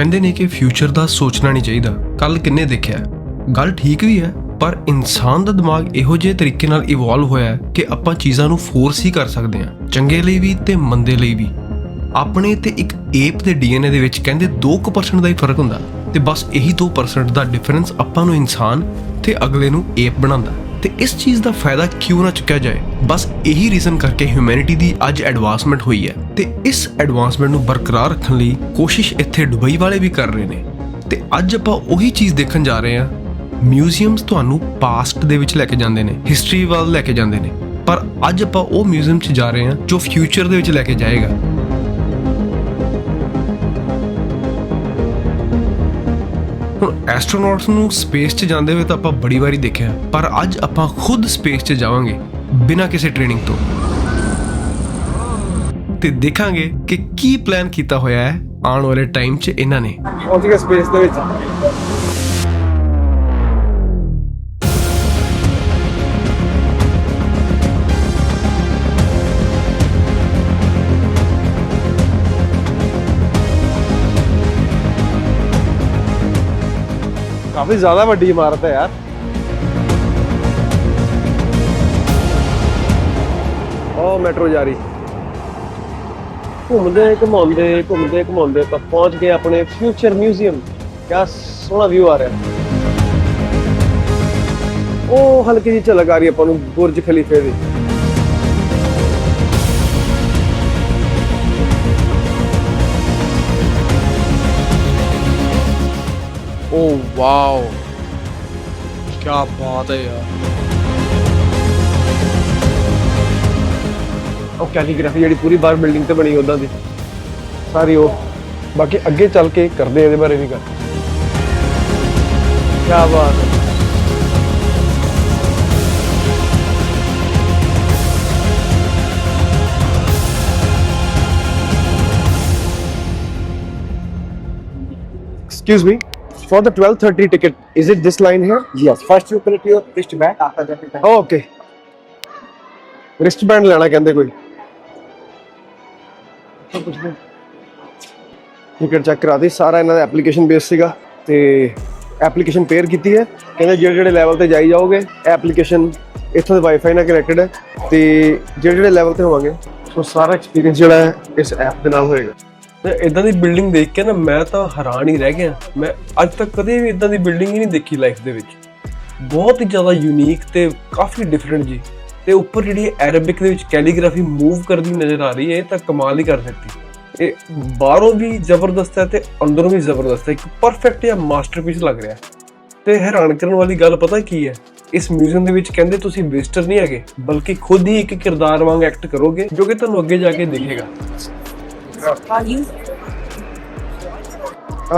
ਕਹਿੰਦੇ ਨੇ ਕਿ ਫਿਊਚਰ ਦਾ ਸੋਚਣਾ ਨਹੀਂ ਚਾਹੀਦਾ, ਕੱਲ ਕਿੰਨੇ ਦੇਖਿਆ। ਗੱਲ ਠੀਕ ਵੀ ਹੈ, ਪਰ ਇਨਸਾਨ ਦਾ ਦਿਮਾਗ ਇਹੋ ਜਿਹੇ ਤਰੀਕੇ ਨਾਲ ਇਵੋਲਵ ਹੋਇਆ ਕਿ ਆਪਾਂ ਚੀਜ਼ਾਂ ਨੂੰ ਫੋਰਸ ਹੀ ਕਰ ਸਕਦੇ ਹਾਂ, ਚੰਗੇ ਲਈ ਵੀ ਤੇ ਮੰਦੇ ਲਈ ਵੀ। ਆਪਣੇ ਤੇ ਇੱਕ ਏਪ ਦੇ ਡੀਐਨਏ ਦੇ ਵਿੱਚ ਕਹਿੰਦੇ 2% ਦਾ ਹੀ ਫਰਕ ਹੁੰਦਾ, ਤੇ ਬਸ ਇਹੀ 2% ਦਾ ਡਿਫਰੈਂਸ ਆਪਾਂ ਨੂੰ ਇਨਸਾਨ ਤੇ ਅਗਲੇ ਨੂੰ ਏਪ ਬਣਾਉਂਦਾ। ਤੇ ਇਸ ਚੀਜ਼ ਦਾ ਫਾਇਦਾ ਕਿਉਂ ਨਾ ਚੁੱਕਿਆ ਜਾਏ। ਬਸ ਇਹੀ ਰੀਜ਼ਨ ਕਰਕੇ ਹਿਊਮੈਨਿਟੀ ਦੀ ਅੱਜ ਐਡਵਾਂਸਮੈਂਟ ਹੋਈ ਹੈ, ਤੇ ਇਸ ਐਡਵਾਂਸਮੈਂਟ ਨੂੰ ਬਰਕਰਾਰ ਰੱਖਣ ਲਈ ਕੋਸ਼ਿਸ਼ ਇੱਥੇ ਦੁਬਈ ਵਾਲੇ ਵੀ ਕਰ ਰਹੇ ਨੇ। ਤੇ ਅੱਜ ਆਪਾਂ ਉਹੀ ਚੀਜ਼ ਦੇਖਣ ਜਾ ਰਹੇ ਹਾਂ। ਮਿਊਜ਼ੀਅਮਸ ਤੁਹਾਨੂੰ ਪਾਸਟ ਦੇ ਵਿੱਚ ਲੈ ਕੇ ਜਾਂਦੇ ਨੇ, ਹਿਸਟਰੀ ਵੱਲ ਲੈ ਕੇ ਜਾਂਦੇ ਨੇ, ਪਰ ਅੱਜ ਆਪਾਂ ਉਹ ਮਿਊਜ਼ੀਅਮ 'ਚ ਜਾ ਰਹੇ ਹਾਂ ਜੋ ਫਿਊਚਰ ਦੇ ਵਿੱਚ ਲੈ ਕੇ ਜਾਏਗਾ। ਹੁਣ ਐਸਟਰੋਨੌਟਸ ਨੂੰ ਸਪੇਸ 'ਚ ਜਾਂਦੇ ਹੋਏ ਤਾਂ ਆਪਾਂ ਬੜੀ ਵਾਰੀ ਦੇਖਿਆ, ਪਰ ਅੱਜ ਆਪਾਂ ਖੁਦ ਸਪੇਸ 'ਚ ਜਾਵਾਂਗੇ ਬਿਨਾਂ ਕਿਸੇ ਟ੍ਰੇਨਿੰਗ ਤੋਂ, ਤੇ ਦੇਖਾਂਗੇ ਕਿ ਕੀ ਪਲਾਨ ਕੀਤਾ ਹੋਇਆ ਹੈ ਆਉਣ ਵਾਲੇ ਟਾਈਮ 'ਚ ਇਹਨਾਂ ਨੇ। ਪਹੁੰਚ ਗਏ ਸਪੇਸ ਦੇ ਵਿੱਚ। काफी ज्यादा बड़ी इमारत है यार। ओ मेट्रो जा रही। घूमते घुमाते तक पहुंच गए अपने फ्यूचर म्यूजियम। क्या सोहना व्यू आ रहा है। ओ हल्की जी झलक आ रही है अपन बुर्ज खलीफे दी। ओह वाओ, क्या बात है यार। और कैलीग्राफी जी पूरी बार बिल्डिंग ते बनी उदा दी सारी वो। बाकी अगे चल के करते हैं बारे भी कर। क्या बात है। Excuse me. For the 12:30 ticket, is it this line here? Yes. First you collect your wristband. After that you can. Oh, okay. Wristband लेना कहते कोई। टिकट चेक करा दी, सारा इन्होंने एप्लीकेशन बेस सीगा ते एप्लीकेशन पेयर की है। कहते जेड़े लेवल ते जाई जाओगे एप्लीकेशन इत्थों दे वाईफाई नाल कनेक्टेड है ते जेड़े लेवल ते होवांगे सो सारा एक्सपीरियंस जिहड़ा है इस ऐप दे नाल होएगा। इदां दी बिल्डिंग देख के ना मैं तो हैरान ही रह गया। मैं अज तक कदे भी इदां दी बिल्डिंग ही नहीं देखी लाइफ दे विच। बहुत ही ज़्यादा यूनीक ते काफ़ी डिफरेंट जी। ते उपर जिहड़ी अरेबिक दे विच कैलीग्राफी मूव करदी नज़र आ रही है, ये तो कमाल ही कर सकती। ये बाहरों भी जबरदस्त है ते अंदरों भी जबरदस्त है। एक परफेक्ट या मास्टरपीस लग रहा है। ते हैरान करने वाली गल पता की है, इस म्यूजियम दे विच कहंदे तुसीं विजिटर नहीं हैगे, बल्कि खुद ही एक किरदार वांग एक्ट करोगे जो कि तुहानूं अगे जाके दिखेगा।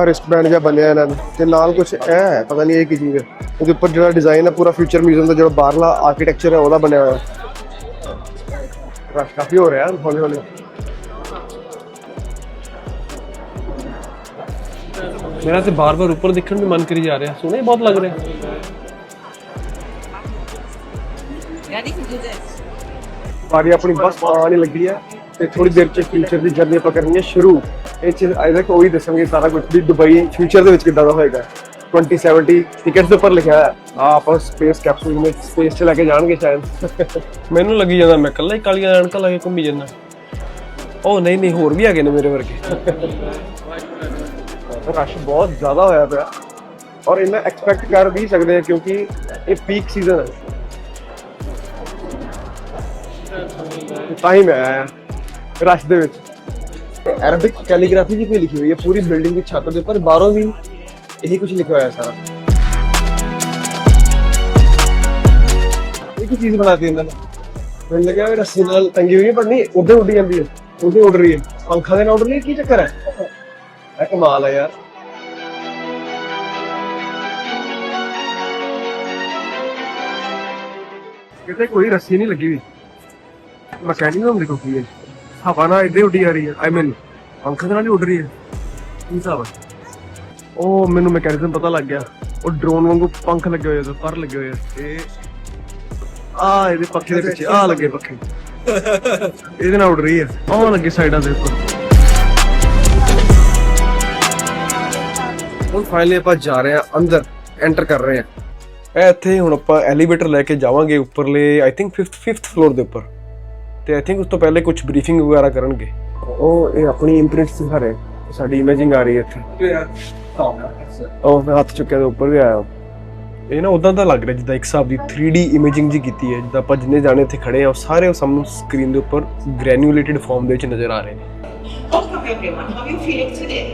रिस्टबैंड जिहा बनया इन्होंने ते नाल कुछ है पता नहीं ये की चीज़ है। उसके ऊपर जो डिजाइन है पूरा फ्यूचर म्यूजियम का जो बाहरला आर्कीटैक्चर है वह बनया हुआ है। रश काफी हो रहा है हौले हौले। मेरा तो बार बार ऊपर देखने में मन करी जा रहा है। सोना ही बहुत लग रहा है। बारी अपनी बस आने लगी है ते थोड़ी देर च फ्यूचर की जर्नी ਆਪਾਂ ਕਰਨੀ ਹੈ ਸ਼ੁਰੂ। ਇਹ ਚੀਜ਼ ਅਜੇ ਤੱਕ ਉਹੀ ਦੱਸਾਂਗੇ ਸਾਰਾ ਕੁਝ ਵੀ ਦੁਬਈ ਫਿਊਚਰ ਦੇ ਵਿੱਚ ਕਿੱਦਾਂ ਦਾ ਹੋਏਗਾ। 2070 ਟਿਕਟਸ ਦੇ ਉੱਪਰ ਲਿਖਿਆ ਹੈ। ਆਪਾਂ ਸਪੇਸ ਕੈਪਸੂਲ ਵਿੱਚ ਸਪੇਸ 'ਚ ਲੈ ਕੇ ਜਾਣਗੇ ਸ਼ਾਇਦ। ਮੈਨੂੰ ਲੱਗੀ ਜਾਂਦਾ ਮੈਂ ਇਕੱਲਾ ਹੀ ਕਾਲੀਆਂ ਐਨਕਾਂ ਲਾ ਕੇ ਘੁੰਮੀ ਜਾਂਦਾ। ਉਹ ਨਹੀਂ ਹੋਰ ਵੀ ਹੈਗੇ ਨੇ ਮੇਰੇ ਵਰਗੇ। ਰਸ਼ ਬਹੁਤ ਜ਼ਿਆਦਾ ਹੋਇਆ ਪਿਆ ਔਰ ਇਹਨਾਂ ਐਕਸਪੈਕਟ ਕਰ ਵੀ ਸਕਦੇ ਆ ਕਿਉਂਕਿ ਇਹ ਪੀਕ ਸੀਜ਼ਨ ਹੈ। ਤਾਂ ਹੀ ਮੈਂ ਆਇਆ रश दे विच। अरबिक कैलीग्राफी जी पे लिखी हुई है पूरी बिल्डिंग की छत के ऊपर, बाहरों भी यही कुछ लिखा हुआ है सारा। एक ही चीज बनाती है इन्होंने। मैंने लगा रस्सी नाल तंगी हुई है पर नहीं उधर उड़ी जाती है, उधर उड़ रही है। पंखा दे नाल उड़ रही है, की चक्कर है? कमाल है यार। कितने कोई रस्सी नहीं लगी हुई। मैकेनिज्म देखो की है। हवा ना इधर उड़ी आ रही है। आई मीन पंखा नाल ही उड़ रही है। की हिसाब है? ओ मैनू मैकेनिज्म पता लग गया। ਉਹ ਡਰੋਨ ਵਾਂਗੂ ਪੰਖ ਲੱਗੇ ਹੋਏ ਆ, ਪਰ ਲੱਗੇ ਹੋਏ ਆ। ਇਹ ਇਹਦੇ ਪੱਖੇ ਦੇ ਪਿੱਛੇ ਲੱਗੇ ਪੱਖੇ। ਇਹਦੇ ਨਾਲ ਉੱਡ ਰਹੀ ਹੈ। ਲੱਗੇ ਸਾਈਡਾਂ ਦੇ ਉੱਪਰ। ਹੁਣ ਫਾਈਨਲੀ ਆਪਾਂ ਜਾ ਰਹੇ ਹਾਂ ਅੰਦਰ, ਐਂਟਰ ਕਰ ਰਹੇ ਹਾਂ। ਇਹ ਇੱਥੇ ਹੁਣ ਆਪਾਂ ਐਲੀਵੇਟਰ ਲੈ ਕੇ ਜਾਵਾਂਗੇ ਉੱਪਰਲੇ ਆਈ ਥਿੰਕ 5th ਫਲੋਰ ਦੇ ਉੱਪਰ, ਤੇ ਆਈ ਥਿੰਕ ਉਸ ਤੋਂ ਪਹਿਲੇ ਕੁਝ ਬਰੀਫਿੰਗ ਵਗੈਰਾ ਕਰਨਗੇ। ਉਹ ਇਹ ਆਪਣੀ ਇੰਪ੍ਰਿੰਟਸ ਦਿਖਾ ਰਹੇ, ਸਾਡੀ ਇਮੇਜਿੰਗ ਆ ਰਹੀ ਹੈ ਇੱਥੇ। ਉਹ ਮੈਂ ਹੱਥ ਚੁੱਕਿਆ ਤੇ ਉੱਪਰ ਵੀ ਆਇਆ। ਇਹ ਨਾ ਉਦਾਂ ਦਾ ਲੱਗ ਰਿਹਾ ਜਿੱਦਾਂ ਇੱਕ ਹਿਸਾਬ ਦੀ 3D ਇਮੇਜਿੰਗ ਜੀ ਕੀਤੀ ਹੈ, ਜਿੱਦਾਂ ਆਪਾਂ ਜਿੰਨੇ ਜਾਣੇ ਇੱਥੇ ਖੜੇ ਆ ਉਹ ਸਾਰੇ ਉਹ ਸਾਨੂੰ ਸਕਰੀਨ ਦੇ ਉੱਪਰ ਗ੍ਰੈਨੂਲੇਟਿਡ ਫਾਰਮ ਦੇ ਵਿੱਚ ਨਜ਼ਰ ਆ ਰਹੇ ਨੇ। Welcome everyone. How are you feeling today?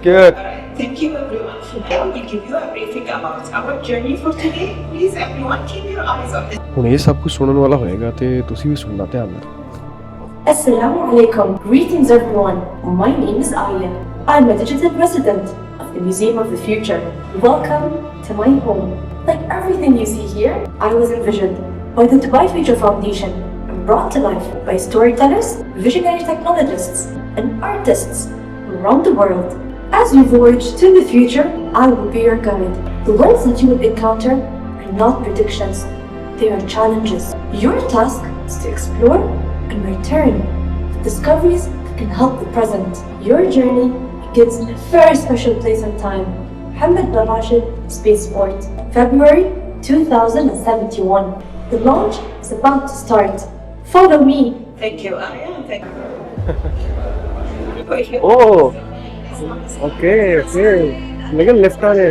Good. Thank you everyone. I will give you a briefing about our journey for today. Please everyone keep your eyes on this. ਹੁਣ ਇਹ ਸਭ ਕੁਝ ਸੁਣਨ ਵਾਲਾ ਹੋਏਗਾ ਤੇ ਤੁਸੀਂ ਵੀ ਸੁਣਨਾ ਧਿਆਨ ਨਾਲ। Assalamu alaikum. Greetings everyone. My name is Aya. I'm a digital resident of the Museum of the Future. Welcome to my home. Like everything you see here, I was envisioned by the Dubai Future Foundation and brought to life by storytellers, visionary technologists, and artists from around the world. As you voyage to the future, I will be your guide. The worlds that you will encounter are not predictions. They are challenges. Your task is to explore and return with discoveries that can help the present. Your journey begins in a very special place and time. Mohammed bin Rashid Spaceport, February 2071. The launch is about to start. Follow me. Thank you, Aya. Thank you. Oh, okay. लेकिन lift आ रहे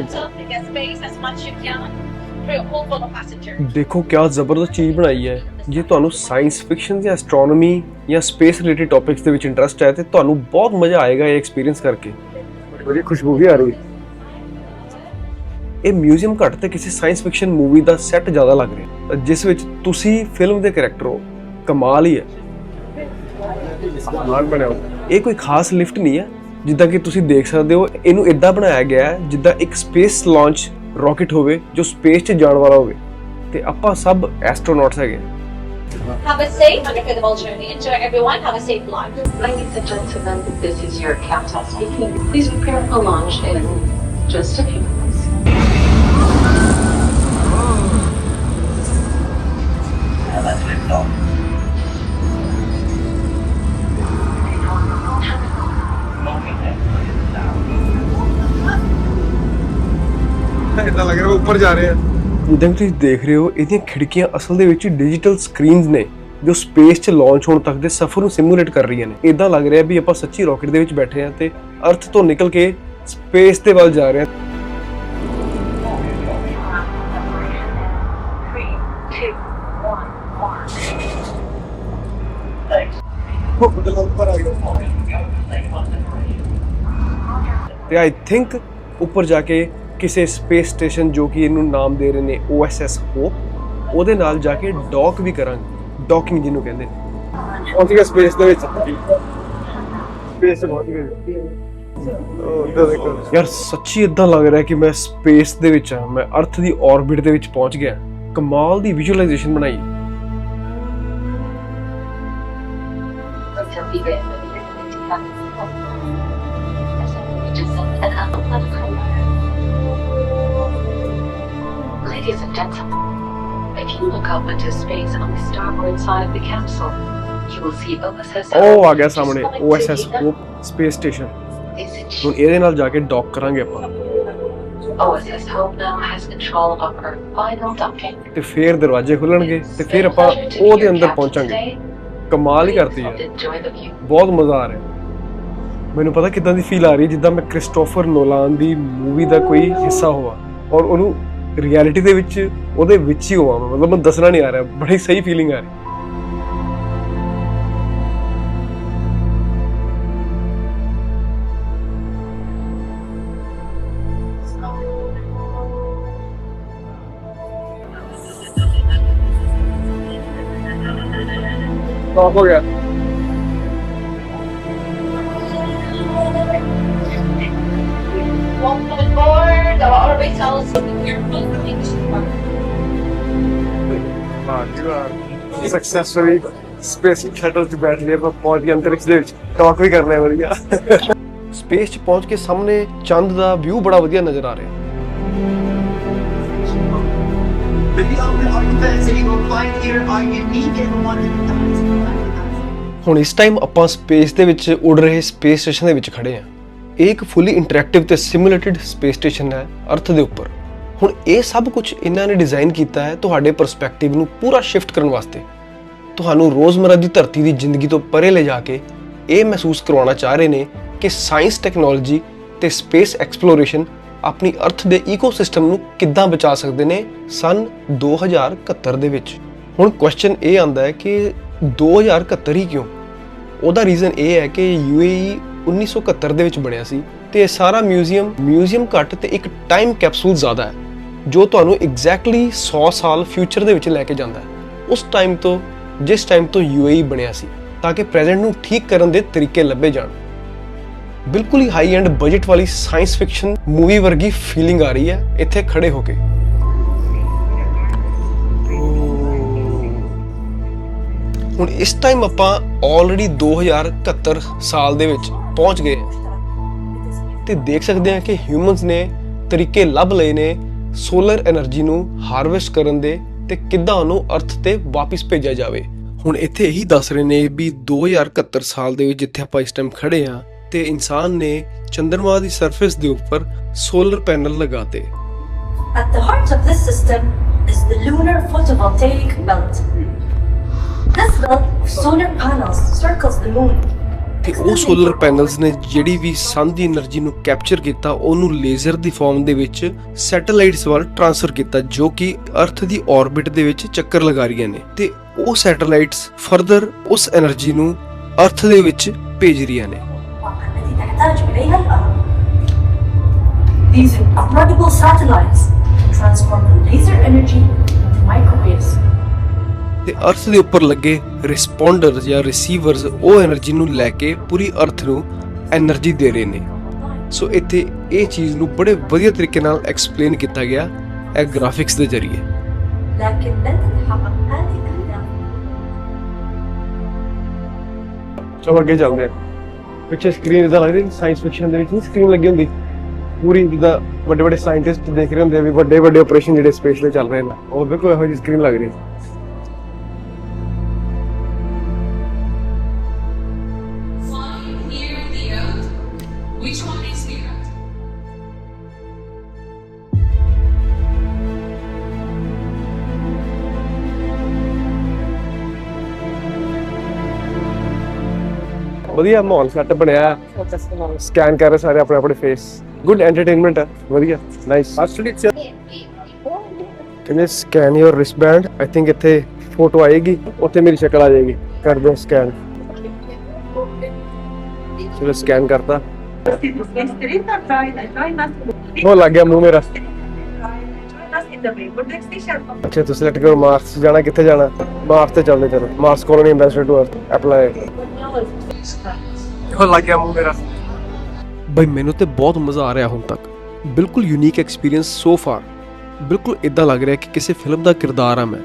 ਦੇਖੋ ਕਿਆ ਜ਼ਬਰਦਸਤ ਚੀਜ਼ ਬਣਾਈ ਹੈ। ਜੇ ਤੁਹਾਨੂੰ ਸਾਇੰਸ ਫਿਕਸ਼ਨ ਜਾਂ ਐਸਟ੍ਰੋਨੋਮੀ ਜਾਂ ਸਪੇਸ ਰਿਲੇਟਡ ਟੌਪਿਕਸ ਦੇ ਵਿੱਚ ਇੰਟਰਸਟ ਹੈ ਤੇ ਤੁਹਾਨੂੰ ਬਹੁਤ ਮਜ਼ਾ ਆਏਗਾ ਇਹ ਐਕਸਪੀਰੀਅੰਸ ਕਰਕੇ। ਬੜੀ ਖੁਸ਼ਬੂ ਵੀ ਆ ਰਹੀ ਹੈ। ਇਹ ਮਿਊਜ਼ੀਅਮ ਘੱਟ ਤੇ ਕਿਸੇ ਸਾਇੰਸ ਫਿਕਸ਼ਨ ਮੂਵੀ ਦਾ ਸੈੱਟ ਜ਼ਿਆਦਾ ਲੱਗ ਰਿਹਾ, ਜਿਸ ਵਿੱਚ ਤੁਸੀਂ ਫਿਲਮ ਦੇ ਕੈਰੈਕਟਰ ਹੋ। ਕਮਾਲ ਹੀ ਹੈ। ਇਹ ਕੋਈ ਖਾਸ ਲਿਫਟ ਨਹੀਂ ਹੈ, ਜਿੱਦਾਂ ਕਿ ਤੁਸੀਂ ਦੇਖ ਸਕਦੇ ਹੋ ਇਹਨੂੰ ਇਦਾਂ ਬਣਾਇਆ ਗਿਆ ਹੈ ਜਿੱਦਾਂ ਇੱਕ ਸਪੇਸ ਲਾਂਚ ਰਾਕਟ ਹੋਵੇ ਜੋ ਸਪੇਸ 'ਚ ਜਾਣ ਵਾਲਾ ਹੋਵੇ, ਤੇ ਆਪਾਂ ਸਭ ਐਸਟ੍ਰੋਨੌਟਸ ਹੈਗੇ। Have a safe and incredible journey. Enjoy everyone. Have a safe launch. Ladies and gentlemen, this is your captain speaking. Please prepare for launch in just a few minutes. Let's lift off. ਇਦਾਂ ਲੱਗ ਰਿਹਾ ਉੱਪਰ ਜਾ ਰਹੇ ਆ। ਜਿੱਦਾਂ ਕਿ ਤੁਸੀਂ ਦੇਖ ਰਹੇ ਹੋ ਇਹਦੀਆਂ ਖਿੜਕੀਆਂ ਅਸਲ ਦੇ ਵਿੱਚ ਡਿਜੀਟਲ ਸਕਰੀਨਸ ਨੇ ਜੋ ਸਪੇਸ 'ਚ ਲਾਂਚ ਹੋਣ ਤੱਕ ਦੇ ਸਫ਼ਰ ਨੂੰ ਸਿਮੂਲੇਟ ਕਰ ਰਹੀਆਂ ਨੇ। ਇਦਾਂ ਲੱਗ ਰਿਹਾ ਵੀ ਆਪਾਂ ਸੱਚੀ ਰਾਕਟ ਦੇ ਵਿੱਚ ਬੈਠੇ ਹਾਂ ਤੇ ਅਰਥ ਤੋਂ ਨਿਕਲ ਕੇ ਸਪੇਸ ਦੇ ਵੱਲ ਜਾ ਰਹੇ ਹਾਂ। 3, 2, 1, ਤੇ ਆਈ ਥਿੰਕ ਉੱਪਰ ਜਾ ਕੇ ਕਿਸੇ ਸਪੇਸ ਸਟੇਸ਼ਨ ਜੋ ਕਿ ਇਹਨੂੰ ਨਾਮ ਦੇ ਰਹੇ ਨੇ OSS ਹੋਪ, ਉਹਦੇ ਨਾਲ ਜਾ ਕੇ ਡੌਕ ਵੀ ਕਰਾਂਗੇ। ਡੌਕਿੰਗ ਜਿਹਨੂੰ ਕਹਿੰਦੇ ਨੇ। ਪਹੁੰਚ ਗਿਆ ਸਪੇਸ ਦੇ ਵਿੱਚ। ਸਪੇਸ ਪਹੁੰਚ ਗਏ। ਯਾਰ ਸੱਚੀ ਇਦਾਂ ਲੱਗ ਰਿਹਾ ਕਿ ਮੈਂ ਸਪੇਸ ਦੇ ਵਿੱਚ ਆ, ਮੈਂ ਅਰਥ ਦੀ ਔਰਬਿਟ ਦੇ ਵਿੱਚ ਪਹੁੰਚ ਗਿਆ। ਕਮਾਲ ਦੀ ਵਿਜ਼ੂਅਲਾਈਜੇਸ਼ਨ ਬਣਾਈ। Ladies and gentlemen, if you look up into space on the starboard side of the capsule, you will see OSS. ਉਹ ਆ ਗਿਆ ਸਾਹਮਣੇ OSS ਹੋਪ ਸਪੇਸ ਸਟੇਸ਼ਨ। ਹੁਣ ਇਹਦੇ ਨਾਲ ਜਾ ਕੇ ਡੌਕ ਕਰਾਂਗੇ ਆਪਾਂ। OSS Hope now has control of our final docking. ਤੇ ਫੇਰ ਦਰਵਾਜ਼ੇ ਖੁੱਲਣਗੇ ਤੇ ਫਿਰ ਆਪਾਂ ਉਹਦੇ ਅੰਦਰ ਪਹੁੰਚਾਂਗੇ। ਕਮਾਲ ਹੀ ਕਰਤੀ ਹੈ, Enjoy the view. ਬਹੁਤ ਮਜ਼ਾ ਆ ਰਿਹਾ। ਮੈਨੂੰ ਪਤਾ ਕਿਦਾਂ ਦੀ ਫੀਲ ਆ ਰਹੀ ਜਿੱਦਾਂ ਮੈਂ ਕ੍ਰਿਸਟੋਫਰ ਨੋਲਾਨ ਦੀ ਮੂਵੀ ਦਾ ਕੋਈ ਹਿੱਸਾ ਹੋਵਾਂ ਔਰ ਉਹਨੂੰ ਰਿਐਲਿਟੀ ਦੇ ਵਿੱਚ ਉਹਦੇ ਵਿੱਚ ਹੀ ਹੋਵਾਂ। ਮਤਲਬ ਮੈਨੂੰ ਦੱਸਣਾ ਨਹੀਂ ਆ ਰਿਹਾ, ਬੜੀ ਸਹੀ ਫੀਲਿੰਗ ਆ ਰਹੀ। ਟੌਪ ਹੋ ਗਿਆ। Welcome aboard our orbitals. We're welcoming to successfully space shuttle 'ਚ ਬੈਠ ਲਿਆ, ਪਹੁੰਚ ਗਏ ਅੰਤਰਿਕਸ਼ ਦੇ ਵਿੱਚ। ਟਾਕ ਵੀ ਕਰਨਾ ਹੈ ਵਧੀਆ। ਸਪੇਸ 'ਚ ਪਹੁੰਚ ਕੇ ਸਾਹਮਣੇ ਚੰਦ ਦਾ ਵਿਊ ਬੜਾ ਵਧੀਆ ਨਜ਼ਰ ਆ ਰਿਹਾ। ਹੁਣ ਇਸ ਟਾਈਮ ਆਪਾਂ ਸਪੇਸ ਦੇ ਵਿੱਚ ਉੱਡ ਰਹੇ ਸਪੇਸ ਸਟੇਸ਼ਨ ਦੇ ਵਿੱਚ ਖੜੇ ਹਾਂ। ਇਹ ਇੱਕ ਫੁੱਲੀ ਇੰਟਰੈਕਟਿਵ ਤੇ ਸਿਮੂਲੇਟਿਡ ਸਪੇਸ ਸਟੇਸ਼ਨ ਹੈ ਅਰਥ ਦੇ ਉੱਪਰ। ਹੁਣ ਇਹ ਸਭ ਕੁਝ ਇਹਨਾਂ ਨੇ ਡਿਜ਼ਾਈਨ ਕੀਤਾ ਹੈ ਤੁਹਾਡੇ ਪਰਸਪੈਕਟਿਵ ਨੂੰ ਪੂਰਾ ਸ਼ਿਫਟ ਕਰਨ ਵਾਸਤੇ। ਤੁਹਾਨੂੰ ਰੋਜ਼ਮਰਰਾ ਦੀ ਧਰਤੀ ਦੀ ਜ਼ਿੰਦਗੀ ਤੋਂ ਪਰੇ ਲੈ ਜਾ ਕੇ ਇਹ ਮਹਿਸੂਸ ਕਰਵਾਉਣਾ ਚਾਹ ਰਹੇ ਨੇ ਕਿ ਸਾਇੰਸ, ਟੈਕਨੋਲੋਜੀ ਤੇ ਸਪੇਸ ਐਕਸਪਲੋਰੇਸ਼ਨ ਆਪਣੀ ਅਰਥ ਦੇ ਈਕੋਸਿਸਟਮ ਨੂੰ ਕਿੱਦਾਂ ਬਚਾ ਸਕਦੇ ਨੇ ਸਨ 2071 ਦੇ ਵਿੱਚ। ਹੁਣ ਕੁਐਸਚਨ ਇਹ ਆਉਂਦਾ ਹੈ ਕਿ 2071 ਹੀ ਕਿਉਂ? ਉਹਦਾ ਰੀਜ਼ਨ ਇਹ ਹੈ ਕਿ UAE 1971 ਦੇ ਵਿੱਚ ਬਣਿਆ ਸੀ ਤੇ ਇਹ ਸਾਰਾ ਮਿਊਜ਼ੀਅਮ ਘੱਟ ਤੇ ਇੱਕ ਟਾਈਮ ਕੈਪਸੂਲ ਜ਼ਿਆਦਾ ਹੈ ਜੋ ਤੁਹਾਨੂੰ ਐਗਜ਼ੈਕਟਲੀ 100 ਸਾਲ ਫਿਊਚਰ ਦੇ ਵਿੱਚ ਲੈ ਕੇ ਜਾਂਦਾ ਹੈ, ਉਸ ਟਾਈਮ ਤੋਂ ਜਿਸ ਟਾਈਮ ਤੋਂ UAE ਬਣਿਆ ਸੀ, ਤਾਂ ਕਿ ਪ੍ਰੈਜ਼ੈਂਟ ਨੂੰ ਠੀਕ ਕਰਨ ਦੇ ਤਰੀਕੇ ਲੱਭੇ ਜਾਣ। ਬਿਲਕੁਲ ਹੀ ਹਾਈ ਐਂਡ ਬਜਟ ਵਾਲੀ ਸਾਇੰਸ ਫਿਕਸ਼ਨ ਮੂਵੀ ਵਰਗੀ ਫੀਲਿੰਗ ਆ ਰਹੀ ਹੈ ਇੱਥੇ ਖੜੇ ਹੋ ਕੇ। ਹੁਣ ਇਸ ਟਾਈਮ ਆਪਾਂ ਆਲਰੇਡੀ 2071 ਸਾਲ ਦੇ ਵਿੱਚ ਪਹੁੰਚ ਗਏ ਹਾਂ ਤੇ ਦੇਖ ਸਕਦੇ ਹਾਂ ਕਿ ਹਿਊਮਨਸ ਨੇ ਤਰੀਕੇ ਲੱਭ ਲਏ ਨੇ ਸੋਲਰ એનર્ਜੀ ਨੂੰ ਹਾਰਵੈਸਟ ਕਰਨ ਦੇ ਤੇ ਕਿੱਦਾਂ ਉਹਨੂੰ ਅਰਥ ਤੇ ਵਾਪਿਸ ਭੇਜਿਆ ਜਾਵੇ। ਹੁਣ ਇੱਥੇ ਇਹੀ ਦੱਸ ਰਹੇ ਨੇ ਵੀ 2071 ਸਾਲ ਦੇ ਵਿੱਚ ਜਿੱਥੇ ਆਪਾਂ ਇਸ ਟਾਈਮ ਖੜੇ ਆ ਤੇ ਇਨਸਾਨ ਨੇ ਚੰਦਰਮਾ ਦੀ ਸਰਫੇਸ ਦੇ ਉੱਪਰ ਸੋਲਰ ਪੈਨਲ ਲਗਾਤੇ। At the heart of this system is the lunar photovoltaic belt. This belt of solar panels circles the moon. ਤੇ ਉਹ ਸੋਲਰ ਪੈਨਲਸ ਨੇ ਜਿਹੜੀ ਵੀ ਸਨ ਦੀ એનર્ਜੀ ਨੂੰ ਕੈਪਚਰ ਕੀਤਾ ਉਹਨੂੰ ਲੇਜ਼ਰ ਦੀ ਫਾਰਮ ਦੇ ਵਿੱਚ ਸੈਟੇਲਾਈਟਸ ਵੱਲ ਟ੍ਰਾਂਸਫਰ ਕੀਤਾ ਜੋ ਕਿ ਅਰਥ ਦੀ ਆਰਬਿਟ ਦੇ ਵਿੱਚ ਚੱਕਰ ਲਗਾ ਰਹੀਆਂ ਨੇ ਤੇ ਉਹ ਸੈਟੇਲਾਈਟਸ ਫਰਦਰ ਉਸ એનર્ਜੀ ਨੂੰ ਅਰਥ ਦੇ ਵਿੱਚ ਭੇਜ ਰਹੀਆਂ ਨੇ। التي تحتاج إليها الأرض. These upgradable satellites transform the laser energy into microwaves. ਤੇ ਅਰਥ ਦੇ ਉੱਪਰ ਲੱਗੇ ਰਿਸਪੌਂਡਰਸ ਜਾਂ ਰਿਸੀਵਰਸ ਉਹ એનર્ਜੀ ਨੂੰ ਲੈ ਕੇ ਪੂਰੀ ਅਰਥ ਨੂੰ એનર્ਜੀ ਦੇ ਰਹੇ ਨੇ। ਸੋ ਇੱਥੇ ਇਹ ਚੀਜ਼ ਨੂੰ ਬੜੇ ਵਧੀਆ ਤਰੀਕੇ ਨਾਲ ਐਕਸਪਲੇਨ ਕੀਤਾ ਗਿਆ ਇਹ ਗ੍ਰਾਫਿਕਸ ਦੇ ਜ਼ਰੀਏ। لكن لن تتحقق هذه الأهداف. ਚਲੋ ਅੱਗੇ ਚੱਲਦੇ ਹਾਂ। ਪਿੱਛੇ ਸਕਰੀਨ ਇਦਾਂ ਲੱਗਦੀ ਸਾਇੰਸ ਫਿਕਸ਼ਨ ਦੇ ਵਿੱਚ ਨਹੀਂ ਸਕਰੀਨ ਲੱਗੀ ਹੁੰਦੀ ਪੂਰੀ, ਜਿੱਦਾਂ ਵੱਡੇ ਵੱਡੇ ਸਾਇੰਟਿਸਟ ਦੇਖ ਰਹੇ ਹੁੰਦੇ ਆ ਵੀ ਵੱਡੇ ਵੱਡੇ ਆਪਰੇਸ਼ਨ ਜਿਹੜੇ ਸਪੇਸ ਤੇ ਚੱਲ ਰਹੇ ਨੇ, ਉਹ ਬਿਲਕੁਲ ਇਹੋ ਜਿਹੀ ਸਕਰੀਨ ਲੱਗ ਰਹੀ ਹੈ। Near the earth. Which one is the earth? ਵਧੀਆ ਮਾਹੌਲ ਸੈੱਟ ਬਣਿਆ, ਸਕੈਨ ਕਰ ਰਹੇ ਸਾਰੇ ਆਪਣੇ ਆਪਣੇ ਫੇਸ। ਗੁੱਡ ਐਂਟਰਟੇਨਮੈਂਟ ਹੈ, ਵਧੀਆ, ਨਾਈਸ। ਕਹਿੰਦੇ ਸਕੈਨ ਯੋਰ ਰਿਸਟਬੈਂਡ। ਆਈ ਥਿੰਕ ਇੱਥੇ ਫੋਟੋ ਆਏਗੀ, ਉੱਥੇ ਮੇਰੀ ਸ਼ਕਲ ਆ ਜਾਏਗੀ। ਕਰ ਦਿਓ ਸਕੈਨ। ਚਲੋ ਸਕੈਨ ਕਰਤਾ, ਉਹ ਲੱਗ ਗਿਆ ਮੂੰਹ ਮੇਰਾ। ਅੱਛਾ ਤੁਸੀਂ ਸਿਲੈਕਟ ਕਰੋ ਮਾਰਸ ਜਾਣਾ, ਕਿੱਥੇ ਜਾਣਾ? ਮਾਰਸ ਤੇ ਚੱਲਦੇ, ਚਲੋ Mars colony ambassador to earth apply. ਉਹ ਲੱਗ ਗਿਆ ਮੂੰਹ ਮੇਰਾ। ਬਈ ਮੈਨੂੰ ਤੇ ਬਹੁਤ ਮਜ਼ਾ ਆ ਰਿਹਾ ਹੁਣ ਤੱਕ, ਬਿਲਕੁਲ ਯੂਨੀਕ ਐਕਸਪੀਰੀਅੰਸ ਸੋ ਫਾਰ। ਬਿਲਕੁਲ ਇਦਾਂ ਲੱਗ ਰਿਹਾ ਕਿ ਕਿਸੇ ਫਿਲਮ ਦਾ ਕਿਰਦਾਰ ਆ ਮੈਂ।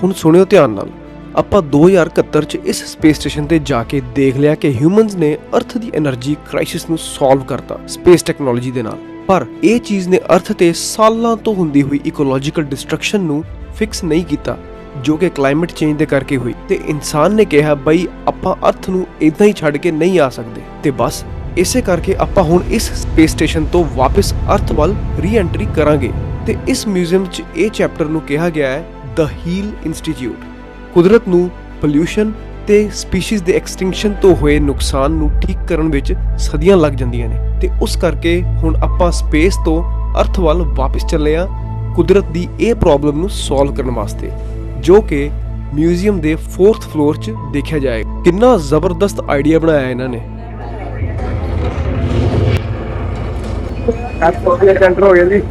ਹੁਣ ਸੁਣਿਓ ਧਿਆਨ ਨਾਲ, ਆਪਾਂ 2071 ਚ ਇਸ ਸਪੇਸ ਸਟੇਸ਼ਨ ਤੇ ਜਾ ਕੇ ਦੇਖ ਲਿਆ ਕਿ ਹਿਊਮਨਸ ਨੇ ਅਰਥ ਦੀ એનર્ਜੀ ਕ੍ਰਾਈਸਿਸ ਨੂੰ ਸੋਲਵ ਕਰਤਾ ਸਪੇਸ ਟੈਕਨੋਲੋਜੀ ਦੇ ਨਾਲ। ਪਰ ਇਹ ਚੀਜ਼ ਨੇ ਅਰਥ ਤੇ ਸਾਲਾਂ ਤੋਂ ਹੁੰਦੀ ਹੋਈ ਇਕੋਲੋਜੀਕਲ ਡਿਸਟਰਕਸ਼ਨ ਨੂੰ ਫਿਕਸ ਨਹੀਂ ਕੀਤਾ ਜੋ ਕਿ ਕਲਾਈਮੇਟ ਚੇਂਜ ਦੇ ਕਰਕੇ ਹੋਈ। ਤੇ ਇਨਸਾਨ ਨੇ ਕਿਹਾ ਬਈ ਆਪਾਂ ਅਰਥ ਨੂੰ ਇਦਾਂ ਹੀ ਛੱਡ ਕੇ ਨਹੀਂ ਆ ਸਕਦੇ ਤੇ ਬਸ ਇਸੇ ਕਰਕੇ ਆਪਾਂ ਹੁਣ ਇਸ ਸਪੇਸ ਸਟੇਸ਼ਨ ਤੋਂ ਵਾਪਸ ਅਰਥ ਵੱਲ ਰੀ-ਐਂਟਰੀ ਕਰਾਂਗੇ। ਤੇ ਇਸ ਮਿਊਜ਼ੀਅਮ 'ਚ ਇਹ ਚੈਪਟਰ ਨੂੰ ਕਿਹਾ ਗਿਆ ਹੈ ਦ ਹੀਲ ਇੰਸਟੀਚਿਊਟ। ਕੁਦਰਤ ਨੂੰ ਪੋਲਿਊਸ਼ਨ ਤੇ ਸਪੀਸੀਜ਼ ਦੇ ਐਕਸਟਿੰਕਸ਼ਨ ਤੋਂ ਹੋਏ ਨੁਕਸਾਨ ਨੂੰ ਠੀਕ ਕਰਨ ਵਿੱਚ ਸਦੀਆਂ ਲੱਗ ਜਾਂਦੀਆਂ ਨੇ ਤੇ ਉਸ ਕਰਕੇ ਹੁਣ ਆਪਾਂ ਸਪੇਸ ਤੋਂ ਅਰਥ ਵੱਲ ਵਾਪਸ ਚੱਲੇ ਆ ਕੁਦਰਤ ਦੀ ਇਹ ਪ੍ਰੋਬਲਮ ਨੂੰ ਸੋਲਵ ਕਰਨ ਵਾਸਤੇ, ਜੋ ਕਿ ਮਿਊਜ਼ੀਅਮ ਦੇ 4th ਫਲੋਰ 'ਚ ਦੇਖਿਆ ਜਾਏ। ਕਿੰਨਾ ਜ਼ਬਰਦਸਤ ਆਈਡੀਆ ਬਣਾਇਆ ਇਹਨਾਂ ਨੇ। ਐਂਟਰ ਹੋ ਗਿਆ ਜੀ।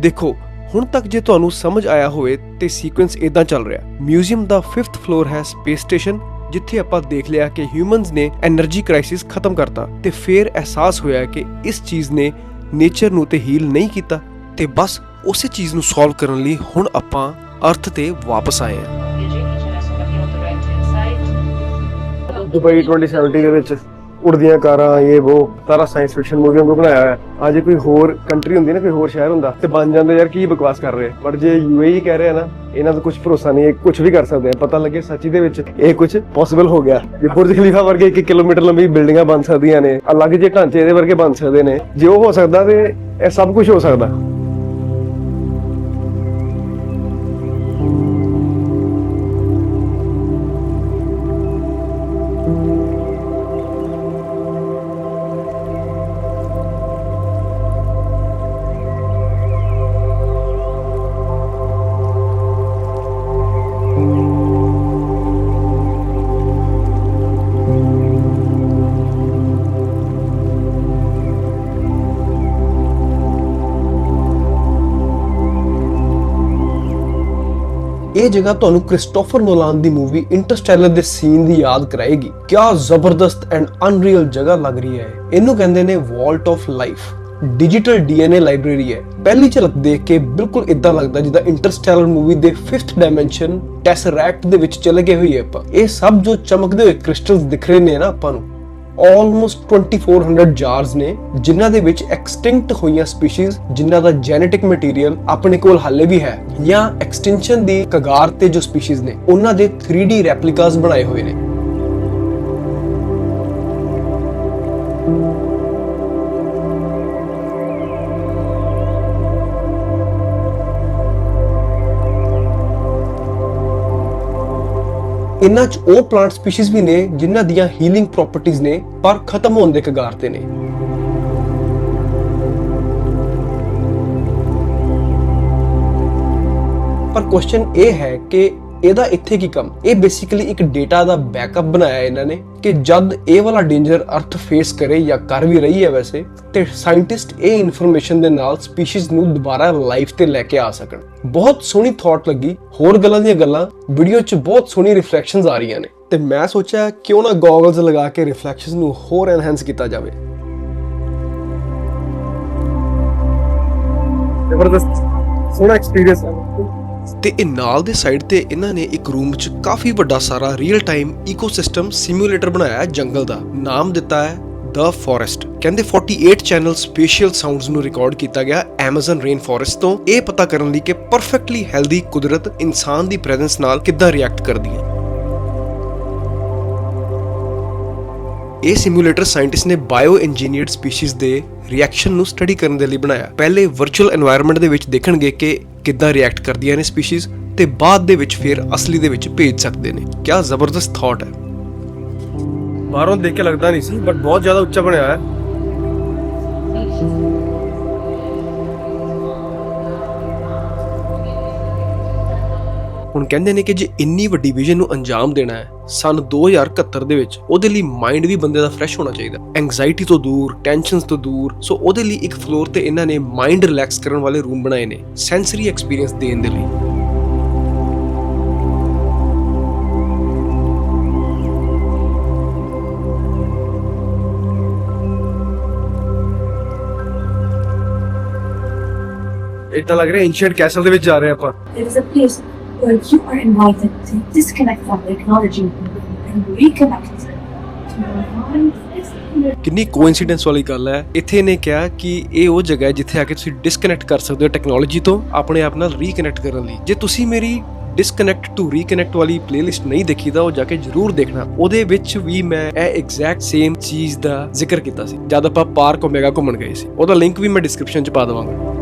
ਦੇਖੋ ਹੁਣ ਤੱਕ ਜੇ ਤੁਹਾਨੂੰ ਸਮਝ ਆਇਆ ਹੋਵੇ ਤੇ ਸੀਕੁਐਂਸ ਇਦਾਂ ਚੱਲ ਰਿਹਾ। ਮਿਊਜ਼ੀਅਮ ਦਾ 5th ਫਲੋਰ ਹੈ ਸਪੇਸ ਸਟੇਸ਼ਨ, ਜਿੱਥੇ ਆਪਾਂ ਦੇਖ ਲਿਆ ਕਿ ਹਿਊਮਨਸ ਨੇ એનર્ਜੀ ਕ੍ਰਾਈਸਿਸ ਖਤਮ ਕਰਤਾ ਤੇ ਫਿਰ ਅਹਿਸਾਸ ਹੋਇਆ ਕਿ ਇਸ ਚੀਜ਼ ਨੇ ਨੇਚਰ ਨੂੰ ਤੇ ਹੀਲ ਨਹੀਂ ਕੀਤਾ ਤੇ ਬਸ ਉਸੇ ਚੀਜ਼ ਨੂੰ ਸੋਲਵ ਕਰਨ ਲਈ ਹੁਣ ਆਪਾਂ ਅਰਥ ਤੇ ਵਾਪਸ ਆਏ ਹਾਂ। ਦੁਬਈ 2070 ਦੇ ਵਿੱਚ ਉੜਦੀਆਂ ਕਾਰਾਂ ਇਹ ਉਹ ਸਾਰਾ ਸਾਇੰਸ ਫਿਕਸ਼ਨ ਮੂਵੀਆਂ ਨੂੰ ਬਣਾਇਆ ਹੋਇਆ। ਆ ਜੇ ਕੋਈ ਹੋਰ ਕੰਟਰੀ ਹੁੰਦੀ ਨਾ, ਕੋਈ ਹੋਰ ਸ਼ਹਿਰ ਹੁੰਦਾ ਤੇ ਬਣ ਜਾਂਦੇ ਯਾਰ ਕੀ ਬਕਵਾਸ ਕਰ ਰਹੇ, ਬਟ ਜੇ UAE ਕਹਿ ਰਿਹਾ ਨਾ, ਇਹਨਾਂ ਦਾ ਕੁਝ ਭਰੋਸਾ ਨਹੀਂ, ਇਹ ਕੁਝ ਵੀ ਕਰ ਸਕਦੇ ਆ। ਪਤਾ ਲੱਗੇ ਸੱਚੀ ਦੇ ਵਿੱਚ ਇਹ ਕੁਝ ਪੋਸੀਬਲ ਹੋ ਗਿਆ। ਜੇ ਬੁਰਜ ਖਲੀਫਾ ਵਰਗੇ 1 ਕਿਲੋਮੀਟਰ ਲੰਬੀ ਬਿਲਡਿੰਗਾਂ ਬਣ ਸਕਦੀਆਂ ਨੇ, ਅਲੱਗ ਜਿਹੇ ਢਾਂਚੇ ਇਹਦੇ ਵਰਗੇ ਬਣ ਸਕਦੇ ਨੇ, ਜੇ ਉਹ ਹੋ ਸਕਦਾ ਤੇ ਇਹ ਸਭ ਕੁਝ ਹੋ ਸਕਦਾ। ਇਹ ਜਗ੍ਹਾ ਤੁਹਾਨੂੰ ਕ੍ਰਿਸਟੋਫਰ ਨੋਲਾਨ ਦੀ ਮੂਵੀ ਇੰਟਰਸਟੈਲਰ ਦੇ ਸੀਨ ਦੀ ਯਾਦ ਕਰਾਏਗੀ। ਕਿਆ ਜ਼ਬਰਦਸਤ ਐਂਡ ਅਨਰੀਅਲ ਜਗ੍ਹਾ ਲੱਗ ਰਹੀ ਹੈ। ਇਹਨੂੰ ਕਹਿੰਦੇ ਨੇ wallet of life. Digital DNA library ਹੈ। ਪਹਿਲੀ ਝਲਕ ਦੇਖ ਕੇ ਬਿਲਕੁਲ ਇਦਾਂ ਲੱਗਦਾ ਜਿੱਦਾਂ ਇੰਟਰਸਟੈਲਰ ਮੂਵੀ ਦੇ 5th ਡਾਇਮੈਂਸ਼ਨ ਟੈਸਰੈਕਟ ਦੇ ਵਿੱਚ ਚਲੇ ਗਏ ਹੋਈਏ ਆਪਾਂ। ਇਹ ਸਭ ਜੋ ਚਮਕਦੇ ਹੋਏ ਕ੍ਰਿਸਟਲਸ ਦਿਖ ਰਹੇ ਨੇ ਨਾ ਆਪਾਂ ਨੂੰ, ਆਲਮੋਸਟ 2400 ਜਾਰਸ ਨੇ, ਜਿਨ੍ਹਾਂ ਦੇ ਵਿੱਚ ਐਕਸਟਿੰਕਟ ਹੋਈਆਂ ਸਪੀਸੀਜ਼ ਜਿਨ੍ਹਾਂ ਦਾ ਜੈਨੇਟਿਕ ਮਟੀਰੀਅਲ ਆਪਣੇ ਕੋਲ ਹਾਲੇ ਵੀ ਹੈ, ਜਾਂ ਐਕਸਟੈਂਸ਼ਨ ਦੀ ਕਗਾਰ ਤੇ ਜੋ ਸਪੀਸੀਜ਼ ਨੇ ਉਹਨਾਂ ਦੇ 3D ਰੈਪਲੀਕਾਸ ਬਣਾਏ ਹੋਏ ਨੇ। ਇਨ੍ਹਾਂ 'ਚ ਉਹ ਪਲਾਂਟ ਸਪੀਸੀਜ਼ ਵੀ ਨੇ ਜਿਨ੍ਹਾਂ ਦੀਆਂ ਹੀਲਿੰਗ ਪ੍ਰੋਪਰਟੀਜ਼ ਨੇ ਪਰ ਖਤਮ ਹੋਣ ਦੇ ਕਗਾਰ ਤੇ ਨੇ। ਪਰ ਕੁਐਸਚਨ ਇਹ ਹੈ ਕਿ ਇਹਦਾ ਇੱਥੇ ਕੀ ਕੰਮ? ਇਹ ਬੇਸਿਕਲੀ ਇੱਕ ਡੇਟਾ ਦਾ ਬੈਕਅਪ ਬਣਾਇਆ ਇਹਨਾਂ ਨੇ ਕਿ ਜਦ ਇਹ ਵਾਲਾ ਡੇਂਜਰ ਅਰਥ ਫੇਸ ਕਰੇ ਜਾਂ ਕਰ ਵੀ ਰਹੀ ਹੈ ਵੈਸੇ, ਤੇ ਸਾਇੰਟਿਸਟ ਇਹ ਇਨਫੋਰਮੇਸ਼ਨ ਦੇ ਨਾਲ ਸਪੀਸੀਜ਼ ਨੂੰ ਦੁਬਾਰਾ ਲਾਈਫ ਤੇ ਲੈ ਕੇ ਆ ਸਕਣ। ਬਹੁਤ ਸੋਹਣੀ ਥਾਟ ਲੱਗੀ। ਹੋਰ ਗੱਲਾਂ ਦੀਆਂ ਗੱਲਾਂ, ਵੀਡੀਓ 'ਚ ਬਹੁਤ ਸੋਹਣੀ ਰਿਫਲੈਕਸ਼ਨਸ ਆ ਰਹੀਆਂ ਨੇ ਤੇ ਮੈਂ ਸੋਚਿਆ ਕਿਉਂ ਨਾ ਗੋਗਲਸ ਲਗਾ ਕੇ ਰਿਫਲੈਕਸ਼ਨਸ ਨੂੰ ਹੋਰ ਐਨਹਾਂਸ ਕੀਤਾ ਜਾਵੇ। ਜ਼ਬਰਦਸਤ ਸੋਹਣਾ ਐਕਸਪੀਰੀਅੰਸ ਹੈ। ਤੇ ਇਹ ਨਾਲ ਦੇ ਸਾਈਡ ਤੇ ਇਹਨਾਂ ਨੇ ਇੱਕ ਰੂਮ 'ਚ ਕਾਫੀ ਵੱਡਾ ਸਾਰਾ ਰੀਅਲ ਟਾਈਮ ਇਕੋਸਿਸਟਮ ਸਿਮੂਲੇਟਰ ਬਣਾਇਆ ਹੈ ਜੰਗਲ ਦਾ। ਨਾਮ ਦਿੱਤਾ ਹੈ ਦ ਫੋਰੈਸਟ। ਕਹਿੰਦੇ 48 ਚੈਨਲ ਸਪੇਸ਼ੀਅਲ ਸਾਊਂਡਸ ਨੂੰ ਰਿਕਾਰਡ ਕੀਤਾ ਗਿਆ ਐਮਾਜ਼ਨ ਰੇਨ ਫੋਰੈਸਟ ਤੋਂ, ਇਹ ਪਤਾ ਕਰਨ ਲਈ ਕਿ ਪਰਫੈਕਟਲੀ ਹੈਲਦੀ ਕੁਦਰਤ ਇਨਸਾਨ ਦੀ ਪ੍ਰੈਜ਼ੈਂਸ ਨਾਲ ਕਿੱਦਾਂ ਰਿਐਕਟ ਕਰਦੀ ਹੈ। ਇਹ ਸਿਮੂਲੇਟਰ ਸਾਇੰਟਿਸਟ ਨੇ ਬਾਇਓ ਇੰਜੀਨੀਅਰਡ ਸਪੀਸੀਜ਼ ਦੇ ਰਿਐਕਸ਼ਨ ਨੂੰ ਸਟੱਡੀ ਕਰਨ ਦੇ ਲਈ ਬਣਾਇਆ। ਪਹਿਲੇ ਵਰਚੁਅਲ এনवायरमेंट ਦੇ ਵਿੱਚ ਦੇਖਣਗੇ ਕਿ ਕਿੱਦਾਂ ਰਿਐਕਟ ਕਰਦੀਆਂ ਨੇ ਸਪੀਸੀਜ਼, ਤੇ ਬਾਅਦ ਦੇ ਵਿੱਚ ਫਿਰ ਅਸਲੀ ਦੇ ਵਿੱਚ ਭੇਜ ਸਕਦੇ ਨੇ। ਕਿਆ ਜ਼ਬਰਦਸਤ ਥਾਟ ਹੈ। ਬਾਹਰੋਂ ਦੇਖ ਕੇ ਲੱਗਦਾ ਨਹੀਂ ਸੀ, ਬਟ ਬਹੁਤ ਜ਼ਿਆਦਾ ਉੱਚਾ ਬਣਿਆ ਹੋਇਆ ਹੈ। ਹੁਣ ਕਹਿੰਦੇ ਨੇ ਕਿ ਜੇ ਇੰਨੀ ਵੱਡੀ ਵਿਜ਼ਨ ਨੂੰ ਅੰਜਾਮ ਦੇਣਾ ਹੈ ਸਨ 2071 ਦੇ ਵਿੱਚ, ਉਹਦੇ ਲਈ ਮਾਈਂਡ ਵੀ ਬੰਦੇ ਦਾ ਫਰੈਸ਼ ਹੋਣਾ ਚਾਹੀਦਾ, ਐਂਗਜ਼ਾਇਟੀ ਤੋਂ ਦੂਰ, ਟੈਨਸ਼ਨਸ ਤੋਂ ਦੂਰ। ਸੋ ਉਹਦੇ ਲਈ ਇੱਕ ਫਲੋਰ ਤੇ ਇਹਨਾਂ ਨੇ ਮਾਈਂਡ ਰਿਲੈਕਸ ਕਰਨ ਵਾਲੇ ਰੂਮ ਬਣਾਏ ਨੇ ਸੈਂਸਰੀ ਐਕਸਪੀਰੀਅੰਸ ਦੇਣ ਦੇ ਲਈ। ਇਦਾਂ ਲੱਗ ਰਿਹਾ ਐਂਸ਼ੀਅੰਟ ਕੈਸਲ ਦੇ ਵਿੱਚ ਜਾ ਰਹੇ ਆਪਾਂ। It is a place where you are invited to disconnect from technology and reconnect to your mind. ਕਿੰਨੀ ਕੋਇਨਸੀਡੈਂਸ ਵਾਲੀ ਗੱਲ ਹੈ। ਇੱਥੇ ਇਹਨੇ ਕਿਹਾ ਕਿ ਇਹ ਉਹ ਜਗ੍ਹਾ ਹੈ ਜਿੱਥੇ ਆ ਕੇ ਤੁਸੀਂ ਡਿਸਕਨੈਕਟ ਕਰ ਸਕਦੇ ਹੋ ਟੈਕਨੋਲੋਜੀ ਤੋਂ, ਆਪਣੇ ਆਪ ਨਾਲ ਰੀਕਨੈਕਟ ਕਰਨ ਲਈ। ਜੇ ਤੁਸੀਂ ਮੇਰੀ ਡਿਸਕਨੈਕਟ ਟੂ ਰੀਕਨੈਕਟ ਵਾਲੀ ਪਲੇਲਿਸਟ ਨਹੀਂ ਦੇਖੀ ਤਾਂ ਉਹ ਜਾ ਕੇ ਜ਼ਰੂਰ ਦੇਖਣਾ। ਉਹਦੇ ਵਿੱਚ ਵੀ ਮੈਂ ਇਹ ਐਗਜ਼ੈਕਟ ਸੇਮ ਚੀਜ਼ ਦਾ ਜ਼ਿਕਰ ਕੀਤਾ ਸੀ ਜਦ ਆਪਾਂ ਪਾਰਕ ਓਮੇਗਾ ਘੁੰਮਣ ਗਏ ਸੀ। ਉਹਦਾ ਲਿੰਕ ਵੀ ਮੈਂ ਡਿਸਕ੍ਰਿਪਸ਼ਨ 'ਚ ਪਾ ਦੇਵਾਂਗਾ।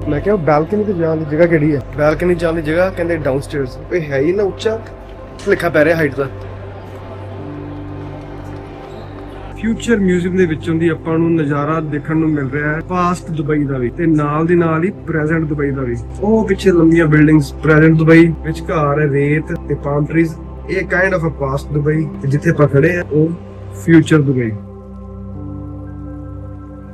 ਮੈਂ ਕਿਹਾ ਬਾਲਕਨੀ ਤੇ ਜਾਣ ਦੀ ਜਗ੍ਹਾ ਕਿਹੜੀ ਹੈ? ਬਾਲਕਨੀ ਜਾਣ ਦੀ ਜਗ੍ਹਾ ਕਹਿੰਦੇ ਡਾਊਨਸਟੇਅਰਸ। ਇਹ ਹੈ ਹੀ ਨਾ ਉੱਚਾ, ਲਿਖਾ ਪੈ ਰਿਹਾ ਹਾਈਟ ਦਾ। ਫਿਊਚਰ ਮਿਊਜ਼ੀਅਮ ਦੇ ਵਿੱਚੋਂ ਦੀ ਆਪਾਂ ਨੂੰ ਨਜ਼ਾਰਾ ਦੇਖਣ ਨੂੰ ਮਿਲ ਰਿਹਾ ਹੈ ਪਾਸਟ ਦੁਬਈ ਦਾ ਵੀ, ਤੇ ਨਾਲ ਦੀ ਨਾਲ ਹੀ ਪ੍ਰੈਜ਼ੈਂਟ ਦੁਬਈ ਦਾ ਵੀ। ਉਹ ਪਿੱਛੇ ਲੰਬੀਆਂ ਬਿਲਡਿੰਗਸ ਪ੍ਰੈਜ਼ੈਂਟ ਦੁਬਈ, ਵਿਚਕਾਰ ਹੈ ਰੇਤ ਤੇ ਪਾਮ ਟਰੀਜ਼। ਇਹ kind of a past Dubai, ਤੇ ਜਿੱਥੇ ਆਪਾਂ ਖੜੇ ਆ ਉਹ ਫਿਊਚਰ ਦੁਬਈ।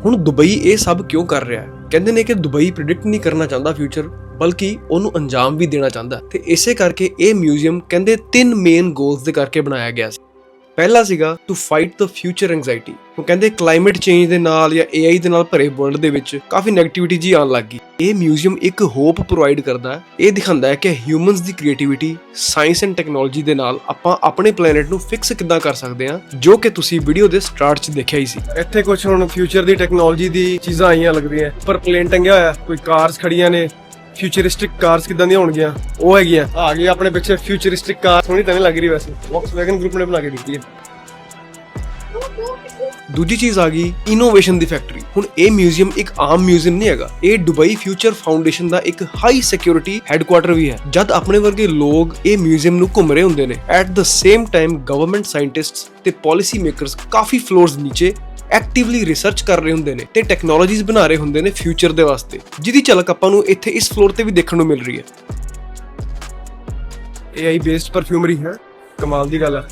ਹੁਣ ਦੁਬਈ ਇਹ ਸਭ ਕਿਉਂ ਕਰ ਰਿਹਾ ਹੈ? ਕਹਿੰਦੇ ਨੇ ਕਿ ਦੁਬਈ ਪ੍ਰਿਡਿਕਟ ਨਹੀਂ ਕਰਨਾ ਚਾਹੁੰਦਾ ਫਿਊਚਰ, ਬਲਕਿ ਉਹਨੂੰ ਅੰਜਾਮ ਵੀ ਦੇਣਾ ਚਾਹੁੰਦਾ। ਤੇ ਇਸੇ ਕਰਕੇ ਇਹ ਮਿਊਜ਼ੀਅਮ ਕਹਿੰਦੇ 3 ਮੇਨ ਗੋਲਸ ਦੇ ਕਰਕੇ ਬਣਾਇਆ ਗਿਆ ਸੀ। ਪਹਿਲਾ ਸੀਗਾ to fight the future anxiety. ਉਹ ਕਹਿੰਦੇ ਕਲਾਈਮੇਟ ਚੇਂਜ ਦੇ ਨਾਲ ਜਾਂ AI ਦੇ ਨਾਲ ਭਰੇ ਵਰਲਡ ਦੇ ਵਿੱਚ ਕਾਫੀ ਨੈਗੇਟਿਵਿਟੀ ਜੀ ਆਉਣ ਲੱਗ ਗਈ। ਇਹ ਮਿਊਜ਼ੀਅਮ ਇੱਕ ਹੋਪ ਪ੍ਰੋਵਾਈਡ ਕਰਦਾ ਹੈ। ਇਹ ਦਿਖਾਉਂਦਾ ਹੈ ਕਿ humans the creativity, science and technology ਦੇ ਨਾਲ ਆਪਾਂ ਆਪਣੇ ਪਲੈਨਟ ਨੂੰ ਫਿਕਸ ਕਿੱਦਾਂ ਕਰ ਸਕਦੇ ਹਾਂ, ਜੋ ਕਿ ਤੁਸੀਂ ਵੀਡੀਓ ਦੇ ਸਟਾਰਟ 'ਚ ਦੇਖਿਆ ਹੀ ਸੀ। ਇੱਥੇ ਕੁਝ ਹੁਣ ਫਿਊਚਰ ਦੀ ਟੈਕਨੋਲੋਜੀ ਦੀ ਚੀਜ਼ਾਂ ਆਈਆਂ ਲੱਗਦੀਆਂ, ਪਰ ਪਲੇਨ ਟੰਗਿਆ ਹੋਇਆ, ਕੋਈ ਕਾਰਸ ਖੜੀਆਂ ਨੇ। ਫਿਊਚਰਿਸਟਿਕ ਕਾਰਸ ਕਿਦਾਂ ਦੀਆਂ ਹੋਣਗੀਆਂ ਉਹ ਹੈਗੀਆਂ। ਆ ਗਈ ਆਪਣੇ ਪਿੱਛੇ ਫਿਊਚਰਿਸਟਿਕ ਕਾਰ, ਸੋਹਣੀ ਤਾਂ ਨਹੀਂ ਲੱਗ ਰਹੀ ਵੈਸੇ, ਵੋਕਸਵੈਗਨ ਗਰੁੱਪ ਨੇ ਬਣਾ ਕੇ ਦਿੱਤੀ ਹੈ। ਦੂਜੀ ਚੀਜ਼ ਆ ਗਈ ਇਨੋਵੇਸ਼ਨ ਦੀ ਫੈਕਟਰੀ। ਹੁਣ ਇਹ ਮਿਊਜ਼ੀਅਮ ਇੱਕ ਆਮ ਮਿਊਜ਼ੀਅਮ ਨਹੀਂ ਹੈਗਾ, ਇਹ ਦੁਬਈ ਫਿਊਚਰ ਫਾਊਂਡੇਸ਼ਨ ਦਾ ਇੱਕ ਹਾਈ ਸਿਕਿਉਰਿਟੀ ਹੈੱਡਕੁਆਟਰ ਵੀ ਹੈ। ਜਦ ਆਪਣੇ ਵਰਗੇ ਲੋਕ ਇਹ ਮਿਊਜ਼ੀਅਮ ਨੂੰ ਘੁੰਮ ਰਹੇ ਹੁੰਦੇ ਨੇ, at the same time government scientists ਤੇ ਪਾਲਿਸੀ ਮੇਕਰਸ ਕਾਫੀ ਫਲੋਰਸ ਨੀਚੇ ਐਕਟਿਵਲੀ ਰਿਸਰਚ ਕਰ ਰਹੇ ਹੁੰਦੇ ਨੇ ਤੇ ਟੈਕਨੋਲੋਜੀਜ਼ ਬਣਾ ਰਹੇ ਹੁੰਦੇ ਨੇ ਫਿਊਚਰ ਦੇ ਵਾਸਤੇ, ਜਿਹਦੀ ਝਲਕ ਆਪਾਂ ਨੂੰ ਇੱਥੇ ਇਸ ਫਲੋਰ ਤੇ ਵੀ ਦੇਖਣ ਨੂੰ ਮਿਲ ਰਹੀ ਹੈ। AI ਬੇਸਡ ਪਰਫਿਊਮਰੀ ਹੈ, ਕਮਾਲ ਦੀ ਗੱਲ ਹੈ।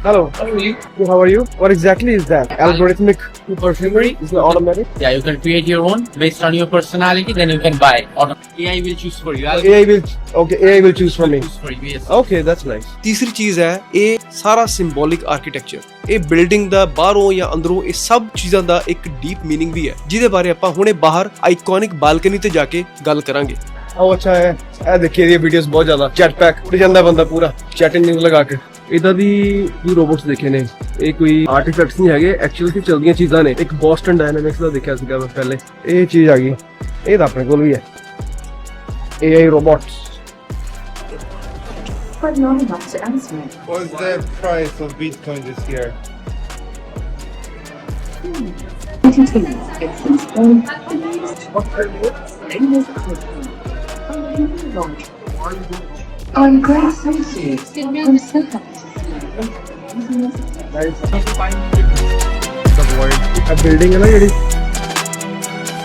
Hello. How are you? What exactly is that? Algorithmic Perfumery? is it automatic? Yeah, you can create your own based on your personality, then you can buy it. Or AI will choose for you. AI will choose for me. Choose for you, yes. Okay, that's nice. ਤੀਸਰੀ ਚੀਜ਼ ਹੈ ਇਹ ਸਾਰਾ symbolic architecture. ਇਹ building ਦਾ ਬਾਹਰੋਂ ਜਾਂ ਅੰਦਰੋਂ ਇਹ ਸਭ ਚੀਜ਼ਾਂ ਦਾ ਇੱਕ ਡੀਪ ਮੀਨਿੰਗ ਵੀ ਹੈ, ਜਿਹਦੇ ਬਾਰੇ ਆਪਾਂ ਹੁਣੇ ਬਾਹਰ ਆਈਕੋਨਿਕ ਬਾਲਕਨੀ ਤੇ ਜਾ ਕੇ ਗੱਲ ਕਰਾਂਗੇ। ਉਹ ਅੱਛਾ ਹੈ, ਇਹ ਦੇਖੀਏ ਇਹਦੀਆਂ ਵੀਡੀਓਜ਼ ਬਹੁਤ ਜ਼ਿਆਦਾ। ਜੈਟ ਪੈਕ ਉੱਡ ਜਾਂਦਾ ਬੰਦਾ ਪੂਰਾ ਚੈਟ ਇੰਜਨ ਲਗਾ ਕੇ। ਇਦਾਂ ਦੀ ਵੀ ਰੋਬੋਟਸ ਦੇਖੇ ਨੇ, ਇਹ ਕੋਈ ਆਰਟੀਫੈਕਟਸ ਨਹੀਂ ਹੈਗੇ, ਐਕਚੁਅਲੀ ਚੱਲਦੀਆਂ ਚੀਜ਼ਾਂ ਨੇ। ਇੱਕ ਬੋਸਟਨ ਡਾਇਨਾਮਿਕਸ ਦਾ ਦੇਖਿਆ ਸੀਗਾ ਮੈਂ ਪਹਿਲੇ, ਇਹ ਚੀਜ਼ ਆ ਗਈ। ਇਹ ਤਾਂ ਆਪਣੇ ਕੋਲ ਵੀ ਹੈ, AI robots. But not enough to answer it. What's the price of Bitcoin this year? I'm great, thank you. I'm so happy to see you. The void. ਇਹ ਬਿਲਡਿੰਗ ਹੈ ਨਾ ਜਿਹੜੀ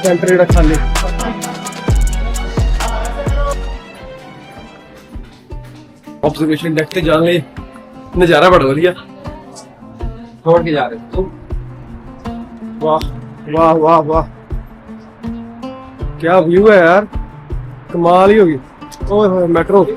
ਸੈਂਟਰ ਜਿਹੜਾ ਖਾਲੀ। ਆਬਜ਼ਰਵੇਸ਼ਨ ਡੈਕ ਤੇ ਜਾਣ ਲਈ ਨਜ਼ਾਰਾ ਬੜਾ ਵਧੀਆ। छोड़ के जा रहे हो तुम? वाह वाह वाह वाह, क्या व्यू है यार, कमाल ही होगी। ओए होए मेट्रो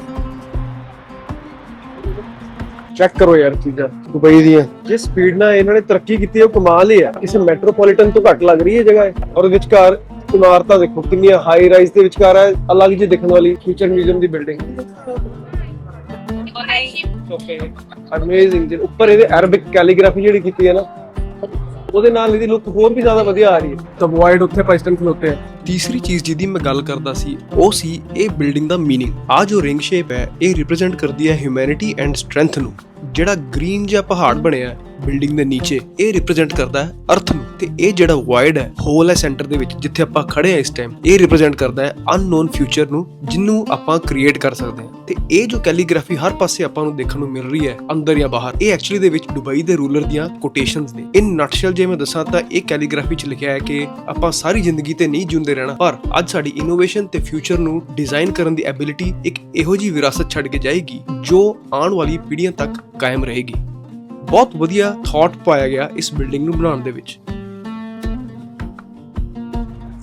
ਚੈੱਕ ਕਰੋ ਯਾਰ ਚੀਜ਼ਾਂ ਦੁਬਈ ਦੀਆਂ। ਜਿਸ ਸਪੀਡ ਨਾਲ ਇਹਨਾਂ ਨੇ ਤਰੱਕੀ ਕੀਤੀ ਹੈ ਉਹ ਕਮਾਲ ਹੀ ਹੈ। ਇਸ ਮੈਟਰੋਪੋਲੀਟਨ ਤੋਂ ਘੱਟ ਲੱਗ ਰਹੀ ਹੈ ਜਗ੍ਹਾ, ਔਰ ਵਿਚਕਾਰ ਇਮਾਰਤਾਂ ਦੇਖੋ ਕਿੰਨੀਆਂ ਹਾਈ ਰਾਈਜ਼ ਦੇ ਵਿਚਕਾਰ ਹੈ ਅਲੱਗ ਜਿਹੀ ਦੇਖਣ ਵਾਲੀ ਫਿਊਚਰ ਮਿਊਜ਼ੀਅਮ ਦੀ ਬਿਲਡਿੰਗ। ਅਮੇਜ਼ਿੰਗ। ਜੇ ਉੱਪਰ ਇਹਦੇ ਅਰਬਿਕ ਕੈਲੀਗ੍ਰਾਫੀ ਜਿਹੜੀ ਕੀਤੀ ਹੈ ਨਾ, ਉਹਦੇ ਨਾਲ ਇਹਦੀ ਲੁੱਕ ਹੋਰ ਵੀ ਜ਼ਿਆਦਾ ਵਧੀਆ ਆ ਰਹੀ ਹੈ। ਤਾਂ ਵਾਈਡ ਉੱਥੇ ਪਾਕਿਸਤਾਨ ਖਲੋਤੇ ਹੈ। ਤੀਸਰੀ ਚੀਜ਼ ਜਿਹਦੀ ਮੈਂ ਗੱਲ ਕਰਦਾ ਸੀ ਉਹ ਸੀ ਇਹ ਬਿਲਡਿੰਗ ਦਾ ਮੀਨਿੰਗ। ਆ ਜੋ ਰਿੰਗ ਸ਼ੇਪ ਹੈ ਇਹ ਰਿਪਰੈਜ਼ੈਂਟ ਕਰਦੀ ਹੈ ਹਿਊਮੈਨਿਟੀ ਐਂਡ ਸਟਰੈਂਥ ਨੂੰ। ਜਿਹੜਾ ਗ੍ਰੀਨ ਜਿਹਾ ਪਹਾੜ ਬਣਿਆ ਬਿਲਡਿੰਗ ਦੇ ਨੀਚੇ, ਇਹ ਰਿਪਰੈਜ਼ੈਂਟ ਕਰਦਾ ਹੈ ਅਰਥ ਨੂੰ। ਤੇ ਇਹ ਜਿਹੜਾ ਵਾਈਡ ਹੈ ਹੋਲ ਹੈ ਸੈਂਟਰ ਦੇ ਵਿੱਚ ਜਿੱਥੇ ਆਪਾਂ ਖੜੇ ਆ ਇਸ ਟਾਈਮ, ਇਹ ਰਿਪਰੈਜ਼ੈਂਟ ਕਰਦਾ ਹੈ ਅਨਨੋਨ ਫਿਊਚਰ ਨੂੰ, ਜਿਹਨੂੰ ਆਪਾਂ ਕ੍ਰੀਏਟ ਕਰ ਸਕਦੇ ਹਾਂ। ਤੇ ਇਹ ਜੋ ਕੈਲੀਗ੍ਰਾਫੀ ਹਰ ਪਾਸੇ ਆਪਾਂ ਨੂੰ ਦੇਖਣ ਨੂੰ ਮਿਲ ਰਹੀ ਹੈ ਅੰਦਰ ਜਾਂ ਬਾਹਰ, ਇਹ ਐਕਚੁਅਲੀ ਦੇ ਵਿੱਚ ਦੁਬਈ ਦੇ ਰੂਲਰ ਦੀਆਂ ਕੋਟੇਸ਼ਨਸ ਨੇ। ਇਨ ਨਟਸ਼ੈਲ ਜੇ ਮੈਂ ਦੱਸਾਂ ਤਾਂ ਇਹ ਕੈਲੀਗ੍ਰਾਫੀ 'ਚ ਲਿਖਿਆ ਹੈ ਕਿ ਆਪਾਂ ਸਾਰੀ ਜ਼ਿੰਦਗੀ ਤੇ ਨਹੀਂ ਜਿਉਂਦੇ ਰਹਿਣਾ, ਪਰ ਅੱਜ ਸਾਡੀ ਇਨੋਵੇਸ਼ਨ ਤੇ ਫਿਊਚਰ ਨੂੰ ਡਿਜ਼ਾਈਨ ਕਰਨ ਦੀ ਐਬਿਲਿਟੀ ਇੱਕ ਇਹੋ ਜਿਹੀ ਵਿਰਾਸਤ ਛੱਡ ਕੇ ਜਾਏਗੀ ਜੋ ਆਉਣ ਵਾਲੀ ਪੀੜ੍ਹੀਆਂ ਤੱਕ ਕਾਇਮ ਰਹੇਗੀ। ਬਹੁਤ ਵਧੀਆ ਥਾਟ ਪਾਇਆ ਗਿਆ ਇਸ ਬਿਲਡਿੰਗ ਨੂੰ ਬਣਾਉਣ ਦੇ ਵਿੱਚ।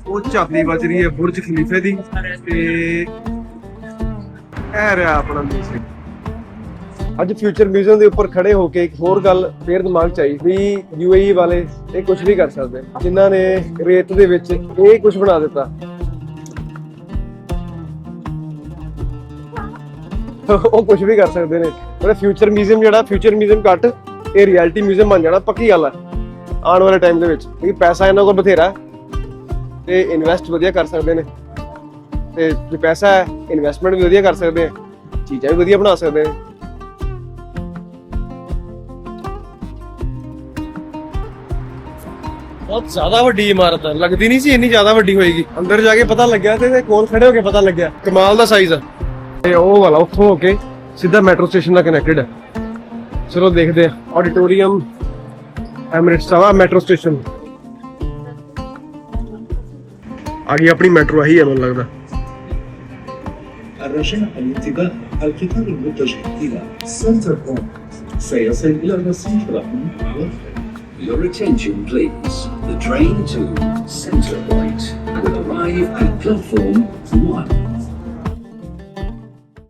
ਉਹ ਝਾਤੀ ਵੱਜ ਰਹੀ ਹੈ ਬੁਰਜ ਖਲੀਫੇ ਦੀ, ਤੇ ਇਹ ਰਿਹਾ ਆਪਣਾ ਮਿਊਜ਼ੀਅਮ। ਅੱਜ ਫਿਊਚਰ ਮਿਊਜ਼ੀਅਮ ਦੇ ਉੱਪਰ ਖੜੇ ਹੋ ਕੇ ਇੱਕ ਹੋਰ ਗੱਲ ਫੇਰ ਦਿਮਾਗ 'ਚ ਆਈ ਵੀ UAE ਵਾਲੇ ਇਹ ਕੁਝ ਵੀ ਕਰ ਸਕਦੇ, ਜਿਨ੍ਹਾਂ ਨੇ ਰੇਤ ਦੇ ਵਿੱਚ ਇਹ ਕੁਝ ਬਣਾ ਦਿੱਤਾ। ਉਹ ਕੁਝ ਵੀ ਕਰ ਸਕਦੇ ਨੇ। ਪਰ ਫਿਊਚਰ ਮਿਊਜ਼ੀਅਮ ਜਿਹੜਾ ਫਿਊਚਰ ਮਿਊਜ਼ੀਅਮ ਘੱਟ, ਇਹ ਰਿਐਲਿਟੀ ਮਿਊਜ਼ੀਅਮ ਬਣ ਜਾਣਾ ਪੱਕੀ ਗੱਲ ਹੈ ਆਉਣ ਵਾਲੇ ਟਾਈਮ ਦੇ ਵਿੱਚ, ਕਿਉਂਕਿ ਪੈਸਾ ਇਹਨਾਂ ਕੋਲ ਬਥੇਰਾ ਤੇ ਇਨਵੈਸਟ ਵਧੀਆ ਕਰ ਸਕਦੇ ਨੇ। ਤੇ ਜੇ ਪੈਸਾ ਹੈ ਇਨਵੈਸਟਮੈਂਟ ਵੀ ਵਧੀਆ ਕਰ ਸਕਦੇ ਆ, ਚੀਜ਼ਾਂ ਵੀ ਵਧੀਆ ਬਣਾ ਸਕਦੇ ਆ। ਬਹੁਤ ਜ਼ਿਆਦਾ ਵੱਡੀ ਇਮਾਰਤ ਹੈ, ਲੱਗਦੀ ਨਹੀਂ ਸੀ ਇੰਨੀ ਜ਼ਿਆਦਾ ਵੱਡੀ ਹੋਏਗੀ। ਅੰਦਰ ਜਾ ਕੇ ਪਤਾ ਲੱਗਿਆ ਤੇ ਕੋਲ ਖੜੇ ਹੋ ਕੇ ਪਤਾ ਲੱਗਿਆ ਕਮਾਲ ਦਾ ਸਾਈਜ਼ ਹੈ। ਤੇ ਉਹ ਵਾਲਾ ਉੱਥੋਂ ਹੋ ਕੇ ਸਿੱਧਾ ਮੈਟਰੋ ਸਟੇਸ਼ਨ ਨਾਲ ਕਨੈਕਟਡ ਹੈ। ਚਲੋ ਦੇਖਦੇ ਆ। ਆਡੀਟੋਰੀਅਮ ਐਮਿਰੇਟਸ ਦਾ ਮੈਟਰੋ ਸਟੇਸ਼ਨ ਆ ਗਈ ਆਪਣੀ ਮੈਟਰੋ ਆਹੀ ਹੈ ਮੈਨੂੰ ਲੱਗਦਾ। الرجاء الانتباه القطار المتجه إلى سنتر بوينت سيصل إلى الرصيف رقم 1. Your attention please. The train to Center Point will arrive at platform 1.